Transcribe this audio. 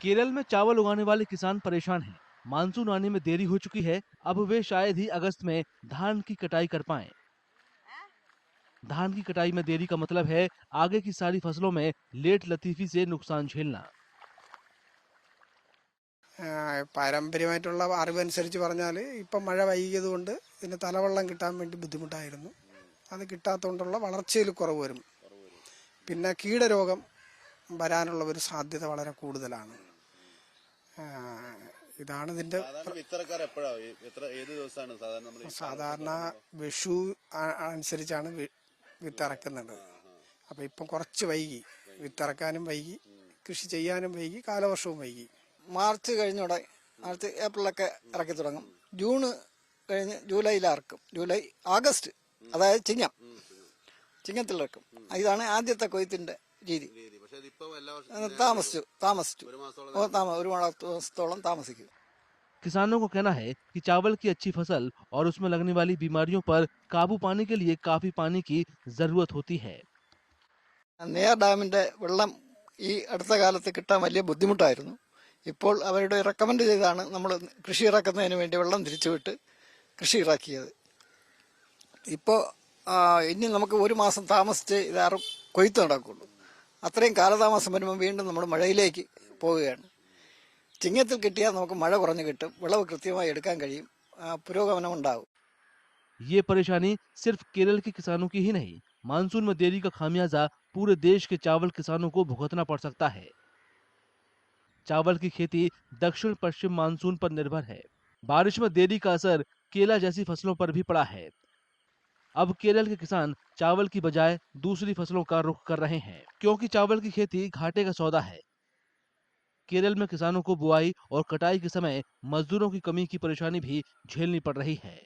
केरल में चावल उगाने वाले किसान परेशान हैं। मानसून आने में देरी हो चुकी है। अब वे शायद ही अगस्त में धान की कटाई कर पाएं। धान की कटाई में देरी का मतलब है आगे की सारी फसलों में लेट लतीफी से नुकसान झेलना। പാരമ്പര്യമായിട്ടുള്ള അറിവനുസരിച്ച് പറഞ്ഞാൽ ഇപ്പം മഴ വൈകിയത് കൊണ്ട് ഇതിന് തലവെള്ളം കിട്ടാൻ വേണ്ടി ബുദ്ധിമുട്ടായിരുന്നു. അത് കിട്ടാത്തതുകൊണ്ടുള്ള വളർച്ചയിൽ കുറവ് വരും. പിന്നെ കീടരോഗം വരാനുള്ള ഒരു സാധ്യത വളരെ കൂടുതലാണ്. ഇതാണ് ഇതിന്റെ സാധാരണ വിഷു അനുസരിച്ചാണ് വിത്തിറക്കുന്നത്. അപ്പം ഇപ്പം കുറച്ച് വൈകി, വിത്തിറക്കാനും വൈകി, കൃഷി ചെയ്യാനും വൈകി, കാലവർഷവും വൈകി. മാർച്ച് കഴിഞ്ഞോടെ മാർച്ച് ഏപ്രിലൊക്കെ ഇറക്കി തുടങ്ങും. ജൂണ് കഴിഞ്ഞ് ജൂലൈയിൽ ഇറക്കും. ജൂലൈ ആഗസ്റ്റ് അതായത് ചിങ്ങത്തിലിറക്കും. ഇതാണ് ആദ്യത്തെ കൊയ്ത്തിന്റെ രീതി. താമസിച്ചു ഒരു മാസത്തോളം താമസിക്കും. किसानों को कहना है कि चावल की अच्छी फसल और उसमें लगने वाली बीमारियों पर काबू पाने के लिए काफी पानी की जरूरत होती है। നെയ്യാർ ഡാമിന്റെ വെള്ളം ഈ അടുത്ത കാലത്ത് കിട്ടാൻ വലിയ ബുദ്ധിമുട്ടായിരുന്നു. ഇപ്പോൾ അവരുടെ റെക്കമെൻഡ് ചെയ്താണ് നമ്മൾ കൃഷി ഇറക്കുന്നതിന് വേണ്ടി വെള്ളം തിരിച്ചുവിട്ട് കൃഷി ഇറക്കിയത്. ഇപ്പോൾ ഇനി നമുക്ക് ഒരു മാസം താമസിച്ച് ഇതാറും കൊയ്ത്ത് നടക്കുള്ളൂ. അത്രയും കാലതാമസം വരുമ്പോൾ വീണ്ടും നമ്മൾ മഴയിലേക്ക് പോവുകയാണ്. ചിങ്ങത്തിൽ കിട്ടിയാൽ നമുക്ക് മഴ കുറഞ്ഞു കിട്ടും, വിളവ് കൃത്യമായി എടുക്കാൻ കഴിയും, പുരോഗമനം ഉണ്ടാകും. ये परेशानी सिर्फ केरल के किसानों की ही नहीं, मानसून में देरी का खामियाजा पूरे देश के चावल किसानों को भुगतना पड़ सकता है। चावल की खेती दक्षिण पश्चिम मानसून पर निर्भर है। बारिश में देरी का असर केला जैसी फसलों पर भी पड़ा है। अब केरल के किसान चावल की बजाय दूसरी फसलों का रुख कर रहे हैं, क्योंकि चावल की खेती घाटे का सौदा है। केरल में किसानों को बुआई और कटाई के समय मजदूरों की कमी की परेशानी भी झेलनी पड़ रही है।